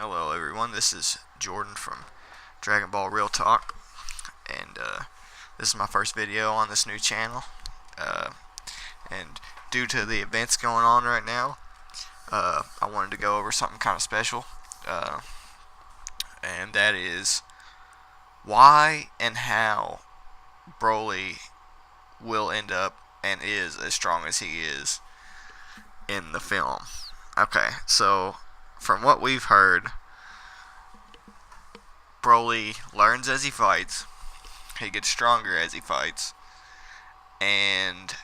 Hello everyone, this is Jordan from Dragon Ball Real Talk, and this is my first video on this new channel, and due to the events going on right now, I wanted to go over something kind of special, and that is why and how Broly will end up and is as strong as he is in the film. Okay, so from what we've heard, Broly learns as he fights, he gets stronger as he fights, and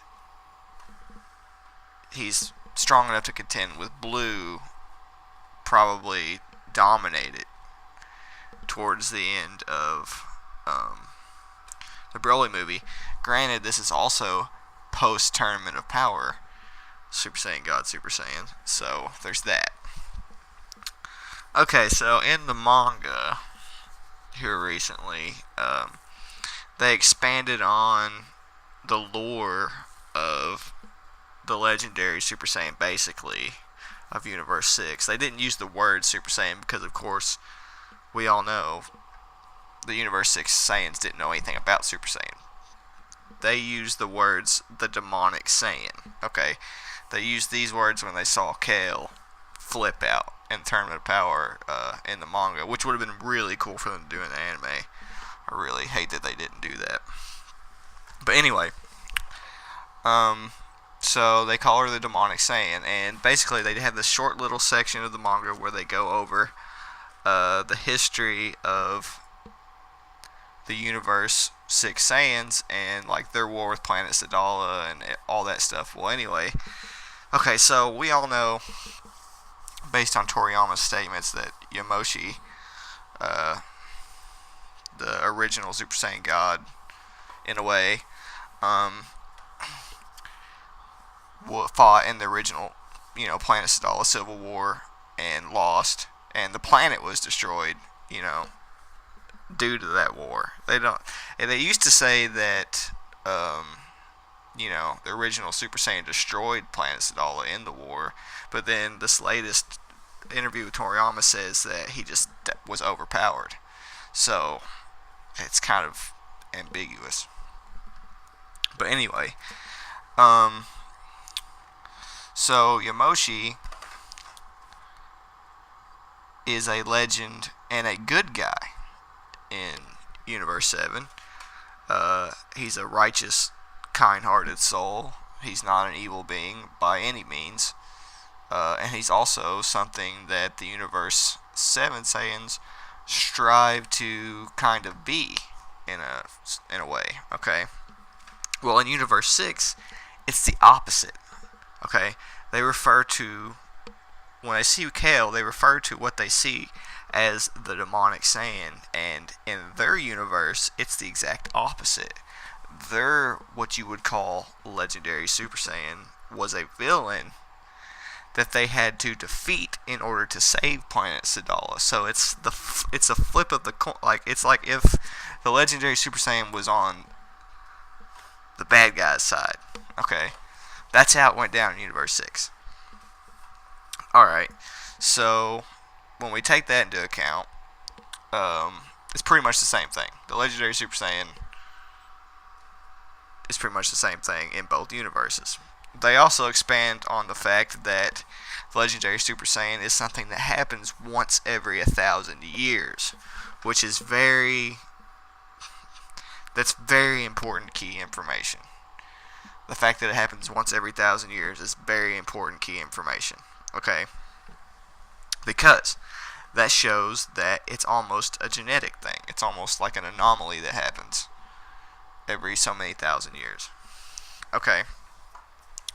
he's strong enough to contend with Blue, probably dominate it towards the end of the Broly movie. Granted, this is also post-Tournament of Power, Super Saiyan God, Super Saiyan, so there's that. Okay, so in the manga here recently, they expanded on the lore of the legendary Super Saiyan, basically, of Universe 6. They didn't use the word Super Saiyan because, of course, we all know the Universe 6 Saiyans didn't know anything about Super Saiyan. They used the words the demonic Saiyan, okay? They used these words when they saw Kale flip out in Tournament of Power in the manga, which would have been really cool for them to do in the anime. I really hate that they didn't do that. But anyway, so they call her the demonic Saiyan, and basically they have this short little section of the manga where they go over the history of the Universe 6 Saiyans and like their war with Planet Sadala and all that stuff. Well, anyway, okay, so we all know, based on Toriyama's statements, that Yamoshi, the original Super Saiyan God, in a way, fought in the original, Planet Sadala Civil War and lost, and the planet was destroyed, due to that war. They used to say that, the original Super Saiyan destroyed Planet Sadala in the war, but then this latest interview with Toriyama says that he just was overpowered. So, it's kind of ambiguous. But anyway, so Yamoshi is a legend and a good guy in Universe 7. He's a righteous, kind-hearted soul. He's not an evil being by any means. And he's also something that the Universe 7 Saiyans strive to kind of be in a way, okay? Well, in Universe 6, it's the opposite, okay? They refer to, when they see Kale, they refer to what they see as the demonic Saiyan, and in their universe, it's the exact opposite. Their, what you would call legendary Super Saiyan, was a villain that they had to defeat in order to save Planet Sadala. So it's a flip of the coin. Like, it's like if the legendary Super Saiyan was on the bad guy's side. Okay, that's how it went down in Universe 6. Alright, so when we take that into account, it's pretty much the same thing. The legendary Super Saiyan is pretty much the same thing in both universes. They also expand on the fact that the legendary Super Saiyan is something that happens once every 1,000 years, which is that's very important key information. The fact that it happens once every 1,000 years is very important key information. Okay? Because that shows that it's almost a genetic thing. It's almost like an anomaly that happens every so many thousand years. Okay.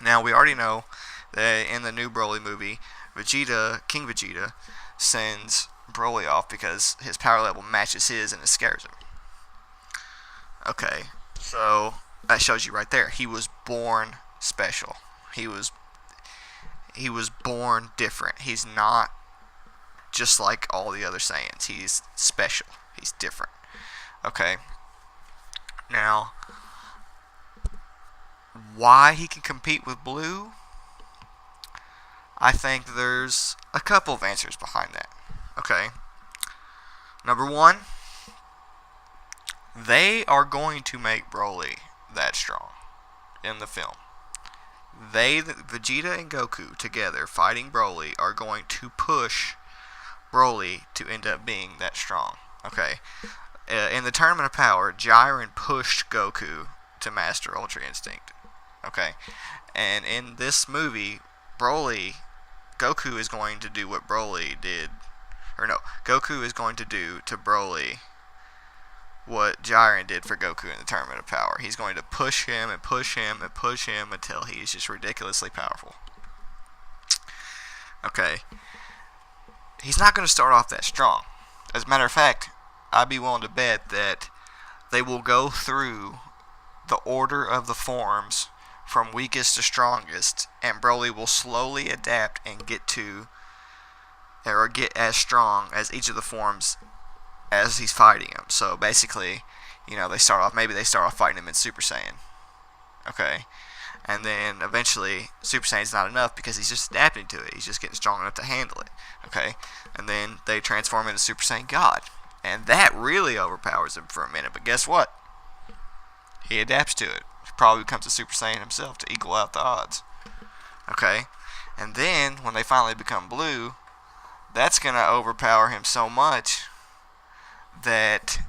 Now, we already know that in the new Broly movie, King Vegeta, sends Broly off because his power level matches his and it scares him. Okay, so that shows you right there. He was born special. He was born different. He's not just like all the other Saiyans. He's special. He's different. Okay. Now, why he can compete with Blue, I think there's a couple of answers behind that. Okay. Number one, they are going to make Broly that strong in the film. Vegeta and Goku together fighting Broly are going to push Broly to end up being that strong. Okay. In the Tournament of Power, Jiren pushed Goku to master Ultra Instinct. Okay. And in this movie, Goku is going to do what Broly did. Or no, Goku is going to do to Broly what Jiren did for Goku in the Tournament of Power. He's going to push him and push him and push him until he's just ridiculously powerful. Okay. He's not going to start off that strong. As a matter of fact, I'd be willing to bet that they will go through the order of the forms from weakest to strongest, and Broly will slowly adapt and get as strong as each of the forms as he's fighting him. So basically, they start off fighting him in Super Saiyan. Okay? And then eventually Super Saiyan's not enough because he's just adapting to it. He's just getting strong enough to handle it. Okay? And then they transform into Super Saiyan God. And that really overpowers him for a minute. But guess what? He adapts to it. He probably becomes a Super Saiyan himself to equal out the odds. Okay? And then, when they finally become blue, that's going to overpower him so much that,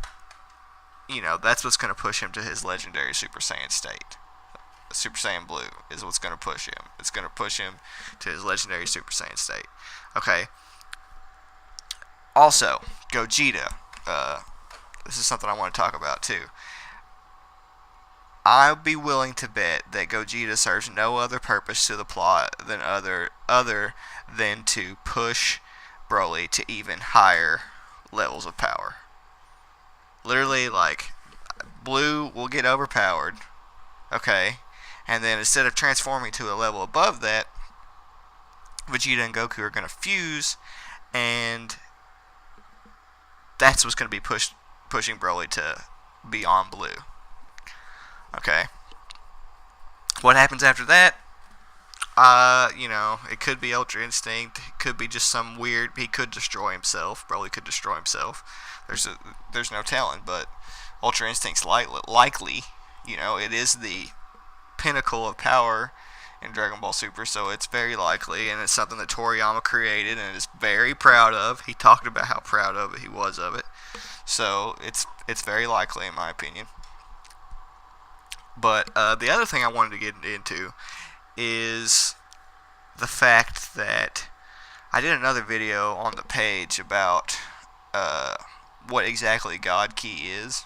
that's what's going to push him to his legendary Super Saiyan state. Super Saiyan Blue is what's going to push him. It's going to push him to his legendary Super Saiyan state. Okay. Also, Gogeta. This is something I want to talk about too. I'll be willing to bet that Gogeta serves no other purpose to the plot than other than to push Broly to even higher levels of power. Literally, Blue will get overpowered, okay, and then instead of transforming to a level above that, Vegeta and Goku are going to fuse, and that's what's going to be pushing Broly to beyond Blue. Okay. What happens after that? It could be Ultra Instinct. It could be just some weird. He could destroy himself. Broly could destroy himself. There's no telling, but Ultra Instinct's likely. It is the pinnacle of power in Dragon Ball Super, so it's very likely, and it's something that Toriyama created and is very proud of. He talked about how proud of it he was of it. So it's very likely, in my opinion. But the other thing I wanted to get into is the fact that I did another video on the page about what exactly God Ki is.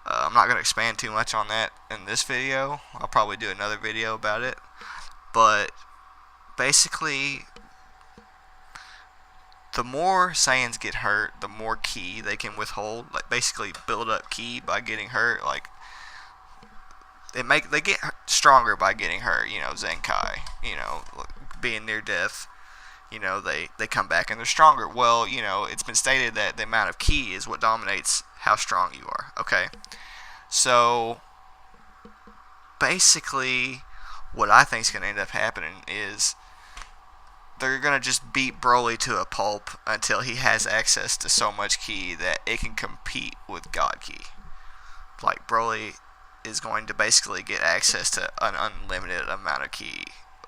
I'm not going to expand too much on that in this video. I'll probably do another video about it. But basically, the more Saiyans get hurt, the more Ki they can withhold. Basically build up Ki by getting hurt. They get stronger by getting hurt. Zenkai. Being near death. They come back and they're stronger. Well, it's been stated that the amount of Ki is what dominates how strong you are. Okay? So, basically, what I think is going to end up happening is they're going to just beat Broly to a pulp until he has access to so much Ki that it can compete with God Ki. Broly is going to basically get access to an unlimited amount of Ki,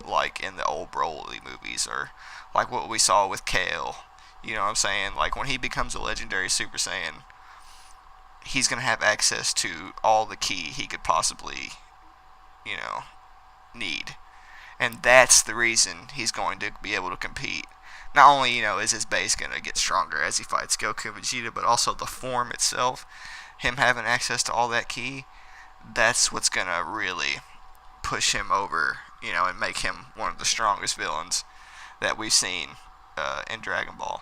like in the old Broly movies, or like what we saw with Kale. You know what I'm saying? When he becomes a legendary Super Saiyan, he's going to have access to all the Ki he could possibly, need. And that's the reason he's going to be able to compete. Not only, is his base going to get stronger as he fights Goku and Vegeta, but also the form itself, him having access to all that Ki, that's what's going to really push him over, and make him one of the strongest villains that we've seen in Dragon Ball.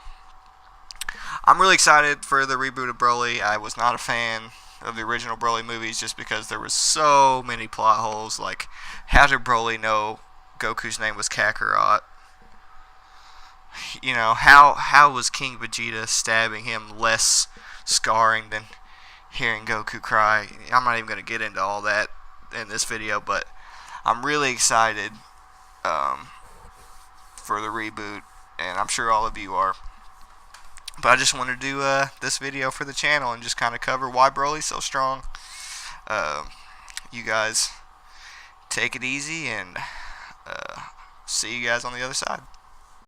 I'm really excited for the reboot of Broly. I was not a fan of the original Broly movies just because there was so many plot holes. How did Broly know Goku's name was Kakarot? How was King Vegeta stabbing him less scarring than hearing Goku cry? I'm not even going to get into all that in this video, but I'm really excited for the reboot, and I'm sure all of you are. But I just wanted to do this video for the channel and just kind of cover why Broly's so strong. You guys take it easy, and see you guys on the other side.